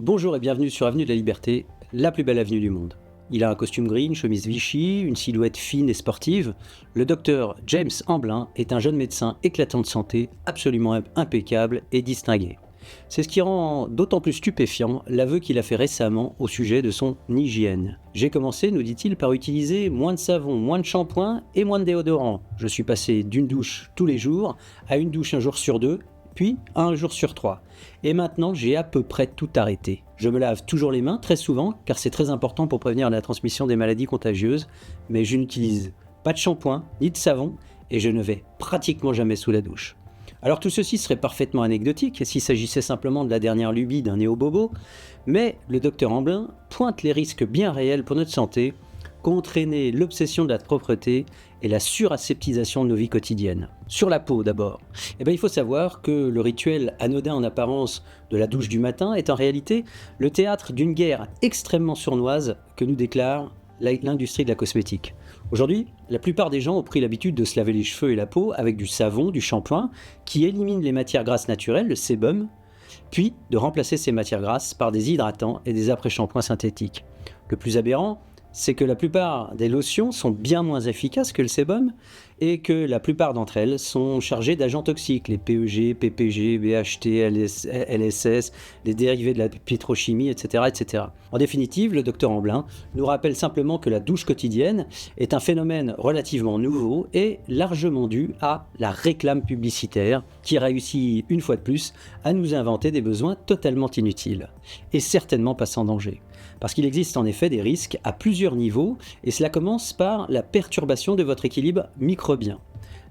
Bonjour et bienvenue sur Avenue de la Liberté, la plus belle avenue du monde. Il a un costume gris, une chemise Vichy, une silhouette fine et sportive. Le docteur James Amblin est un jeune médecin éclatant de santé, absolument impeccable et distingué. C'est ce qui rend d'autant plus stupéfiant l'aveu qu'il a fait récemment au sujet de son hygiène. J'ai commencé, nous dit-il, par utiliser moins de savon, moins de shampoing et moins de déodorant. Je suis passé d'une douche tous les jours à une douche un jour sur deux, puis un jour sur trois. Et maintenant, j'ai à peu près tout arrêté. Je me lave toujours les mains, très souvent, car c'est très important pour prévenir la transmission des maladies contagieuses, mais je n'utilise pas de shampoing, ni de savon, et je ne vais pratiquement jamais sous la douche. Alors tout ceci serait parfaitement anecdotique s'il s'agissait simplement de la dernière lubie d'un néo-bobo, mais le docteur Amblin pointe les risques bien réels pour notre santé qu'entraîner l'obsession de la propreté et la suraseptisation de nos vies quotidiennes. Sur la peau d'abord, il faut savoir que le rituel anodin en apparence de la douche du matin est en réalité le théâtre d'une guerre extrêmement sournoise que nous déclare l'industrie de la cosmétique. Aujourd'hui, la plupart des gens ont pris l'habitude de se laver les cheveux et la peau avec du savon, du shampoing, qui élimine les matières grasses naturelles, le sébum, puis de remplacer ces matières grasses par des hydratants et des après-shampoings synthétiques. Le plus aberrant, c'est que la plupart des lotions sont bien moins efficaces que le sébum et que la plupart d'entre elles sont chargées d'agents toxiques, les PEG, PPG, BHT, LSS, les dérivés de la pétrochimie, etc., etc. En définitive, le docteur Amblin nous rappelle simplement que la douche quotidienne est un phénomène relativement nouveau et largement dû à la réclame publicitaire qui réussit une fois de plus à nous inventer des besoins totalement inutiles et certainement pas sans danger. Parce qu'il existe en effet des risques à plusieurs niveaux, et cela commence par la perturbation de votre équilibre microbien.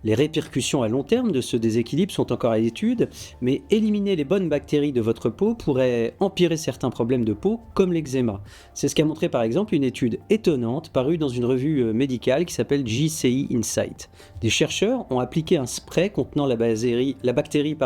Les répercussions à long terme de ce déséquilibre sont encore à l'étude, mais éliminer les bonnes bactéries de votre peau pourrait empirer certains problèmes de peau, comme l'eczéma. C'est ce qu'a montré par exemple une étude étonnante parue dans une revue médicale qui s'appelle JCI Insight. Des chercheurs ont appliqué un spray contenant la bactérie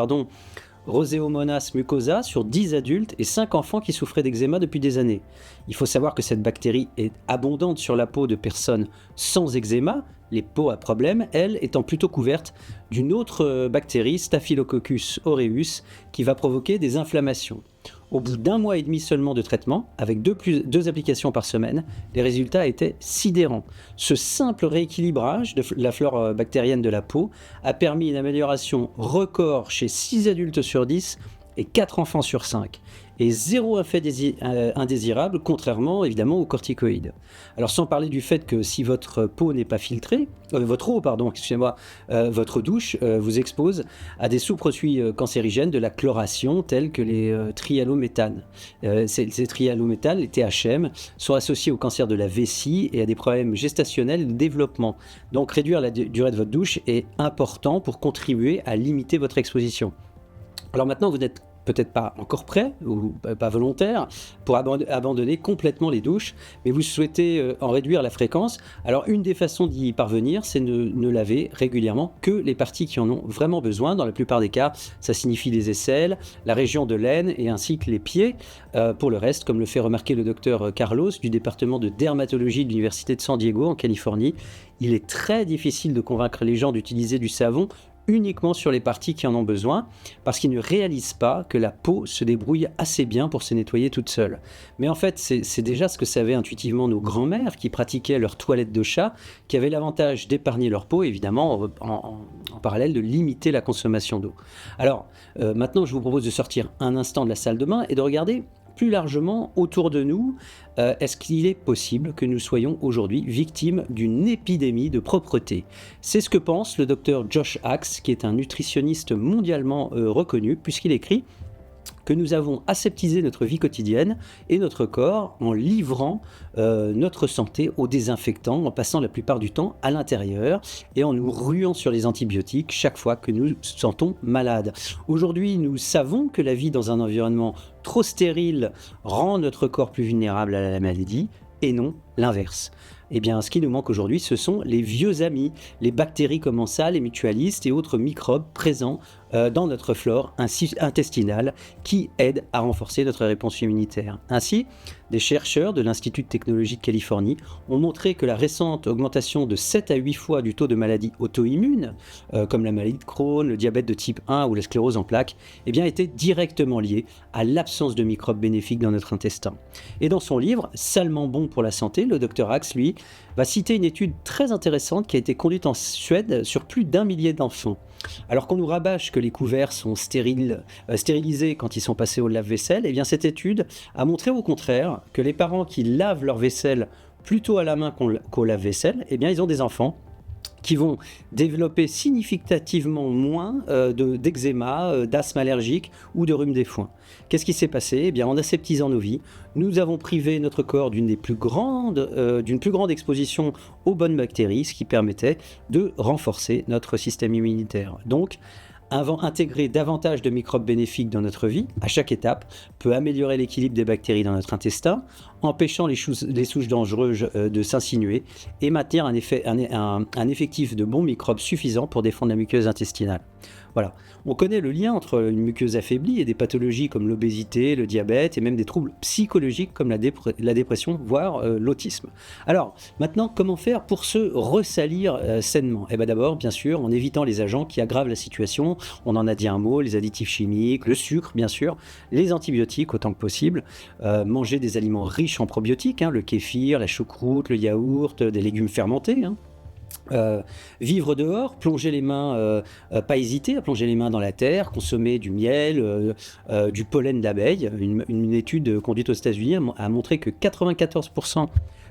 Roséomonas mucosa sur 10 adultes et 5 enfants qui souffraient d'eczéma depuis des années. Il faut savoir que cette bactérie est abondante sur la peau de personnes sans eczéma, les peaux à problème, elles étant plutôt couvertes d'une autre bactérie, Staphylococcus aureus, qui va provoquer des inflammations. Au bout d'un mois et demi seulement de traitement, avec deux applications par semaine, les résultats étaient sidérants. Ce simple rééquilibrage de la flore bactérienne de la peau a permis une amélioration record chez 6 adultes sur 10 et 4 enfants sur 5. Et zéro effet indésirable, contrairement évidemment aux corticoïdes. Alors sans parler du fait que si votre peau n'est pas filtrée, votre douche vous expose à des sous-produits cancérigènes de la chloration tels que les trihallométhanes. Ces trihallométhanes, les THM, sont associés au cancer de la vessie et à des problèmes gestationnels et de développement. Donc réduire la durée de votre douche est important pour contribuer à limiter votre exposition. Alors maintenant, vous n'êtes peut-être pas encore prêt ou pas volontaire pour abandonner complètement les douches, mais vous souhaitez en réduire la fréquence. Alors une des façons d'y parvenir, c'est de ne laver régulièrement que les parties qui en ont vraiment besoin. Dans la plupart des cas, ça signifie les aisselles, la région de l'aine et ainsi que les pieds. Pour le reste, comme le fait remarquer le docteur Carlos du département de dermatologie de l'université de San Diego en Californie, il est très difficile de convaincre les gens d'utiliser du savon uniquement sur les parties qui en ont besoin, parce qu'ils ne réalisent pas que la peau se débrouille assez bien pour se nettoyer toute seule. Mais en fait, c'est déjà ce que savaient intuitivement nos grands-mères qui pratiquaient leur toilette de chat, qui avaient l'avantage d'épargner leur peau, évidemment, en parallèle de limiter la consommation d'eau. Alors, maintenant, je vous propose de sortir un instant de la salle de bain et de regarder plus largement autour de nous. Est-ce qu'il est possible que nous soyons aujourd'hui victimes d'une épidémie de propreté? C'est ce que pense le docteur Josh Axe, qui est un nutritionniste mondialement reconnu, puisqu'il écrit que nous avons aseptisé notre vie quotidienne et notre corps en livrant notre santé aux désinfectants, en passant la plupart du temps à l'intérieur et en nous ruant sur les antibiotiques chaque fois que nous sentons malades. Aujourd'hui, nous savons que la vie dans un environnement trop stérile rend notre corps plus vulnérable à la maladie et non l'inverse. Eh bien, ce qui nous manque aujourd'hui, ce sont les vieux amis, les bactéries commensales, les mutualistes et autres microbes présents dans notre flore intestinale qui aide à renforcer notre réponse immunitaire. Ainsi, des chercheurs de l'Institut de technologie de Californie ont montré que la récente augmentation de 7 à 8 fois du taux de maladies auto-immunes, comme la maladie de Crohn, le diabète de type 1 ou la sclérose en plaques, eh bien, était directement liée à l'absence de microbes bénéfiques dans notre intestin. Et dans son livre, Salement bon pour la santé, le Dr Axe, lui, va citer une étude très intéressante qui a été conduite en Suède sur plus d'1 millier d'enfants. Alors qu'on nous rabâche que les couverts sont stérilisés quand ils sont passés au lave-vaisselle, eh bien cette étude a montré au contraire que les parents qui lavent leur vaisselle plutôt à la main qu'au lave-vaisselle, eh bien ils ont des enfants qui vont développer significativement moins d'eczéma, d'asthme allergique ou de rhume des foins. Qu'est-ce qui s'est passé ? Eh bien, en aseptisant nos vies, nous avons privé notre corps d'une plus grande exposition aux bonnes bactéries, ce qui permettait de renforcer notre système immunitaire. Donc, intégrer davantage de microbes bénéfiques dans notre vie, à chaque étape, peut améliorer l'équilibre des bactéries dans notre intestin, empêchant les souches dangereuses de s'insinuer et maintenir un effectif de bons microbes suffisant pour défendre la muqueuse intestinale. Voilà. On connaît le lien entre une muqueuse affaiblie et des pathologies comme l'obésité, le diabète et même des troubles psychologiques comme la dépression, voire l'autisme. Alors, maintenant, comment faire pour se ressalir sainement ? Eh bien d'abord, bien sûr, en évitant les agents qui aggravent la situation. On en a dit un mot, les additifs chimiques, le sucre, bien sûr, les antibiotiques autant que possible, manger des aliments riches en probiotiques, le kéfir, la choucroute, le yaourt, des légumes fermentés, vivre dehors, plonger les mains, pas hésiter à plonger les mains dans la terre, consommer du miel, du pollen d'abeille. Une étude conduite aux États-Unis a montré que 94%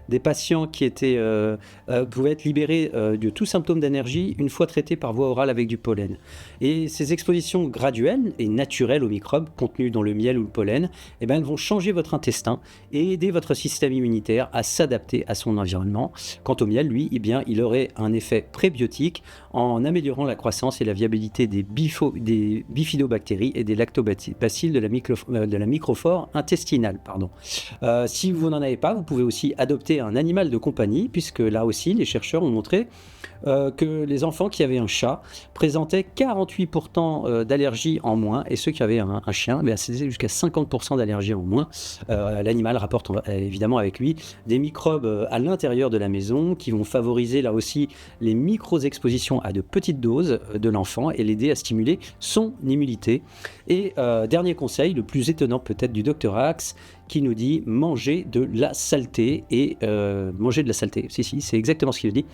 des patients qui pouvaient être libérés de tout symptôme d'allergie une fois traités par voie orale avec du pollen. Et ces expositions graduelles et naturelles aux microbes contenus dans le miel ou le pollen, eh bien, elles vont changer votre intestin et aider votre système immunitaire à s'adapter à son environnement. Quant au miel, lui, eh bien, il aurait un effet prébiotique en améliorant la croissance et la viabilité des bifidobactéries et des lactobacilles de la microflore intestinale. Si vous n'en avez pas, vous pouvez aussi adopter un animal de compagnie, puisque là aussi, les chercheurs ont montré que les enfants qui avaient un chat présentaient 48% d'allergies en moins, et ceux qui avaient un chien, c'était jusqu'à 50% d'allergies en moins. L'animal rapporte évidemment avec lui des microbes à l'intérieur de la maison qui vont favoriser là aussi les micro-expositions à de petites doses de l'enfant et l'aider à stimuler son immunité. Et dernier conseil, le plus étonnant peut-être du Dr Axe, qui nous dit manger de la saleté. Et manger de la saleté, si, c'est exactement ce qu'il dit,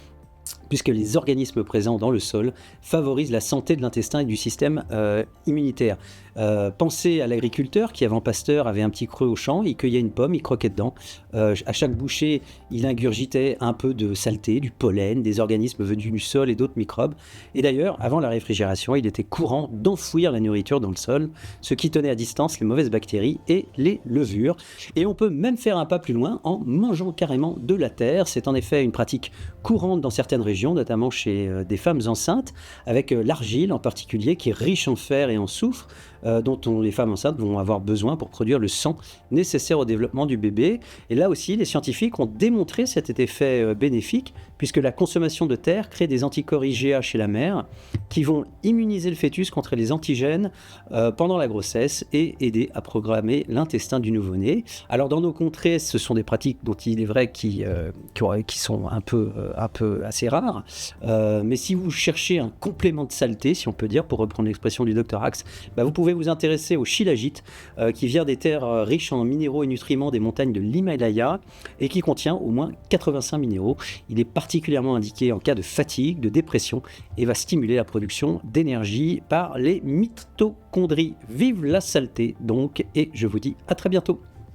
puisque les organismes présents dans le sol favorisent la santé de l'intestin et du système immunitaire. Pensez à l'agriculteur qui, avant Pasteur, avait un petit creux au champ, il cueillait une pomme, il croquait dedans. À chaque bouchée, il ingurgitait un peu de saleté, du pollen, des organismes venus du sol et d'autres microbes. Et d'ailleurs, avant la réfrigération, il était courant d'enfouir la nourriture dans le sol, ce qui tenait à distance les mauvaises bactéries et les levures. Et on peut même faire un pas plus loin en mangeant carrément de la terre. C'est en effet une pratique courante dans certaines régions, notamment chez des femmes enceintes, avec l'argile en particulier, qui est riche en fer et en soufre, dont les femmes enceintes vont avoir besoin pour produire le sang nécessaire au développement du bébé. Et là aussi, les scientifiques ont démontré cet effet bénéfique, puisque la consommation de terre crée des anticorps IgA chez la mère, qui vont immuniser le fœtus contre les antigènes pendant la grossesse et aider à programmer l'intestin du nouveau-né. Alors dans nos contrées, ce sont des pratiques dont il est vrai qui sont un peu assez rares, mais si vous cherchez un complément de saleté, si on peut dire, pour reprendre l'expression du Dr Axe, vous pouvez vous intéresser au shilajit, qui vient des terres riches en minéraux et nutriments des montagnes de l'Himalaya et qui contient au moins 85 minéraux. Il est particulièrement indiqué en cas de fatigue, de dépression et va stimuler la production d'énergie par les mitochondries. Vive la saleté donc, et je vous dis à très bientôt.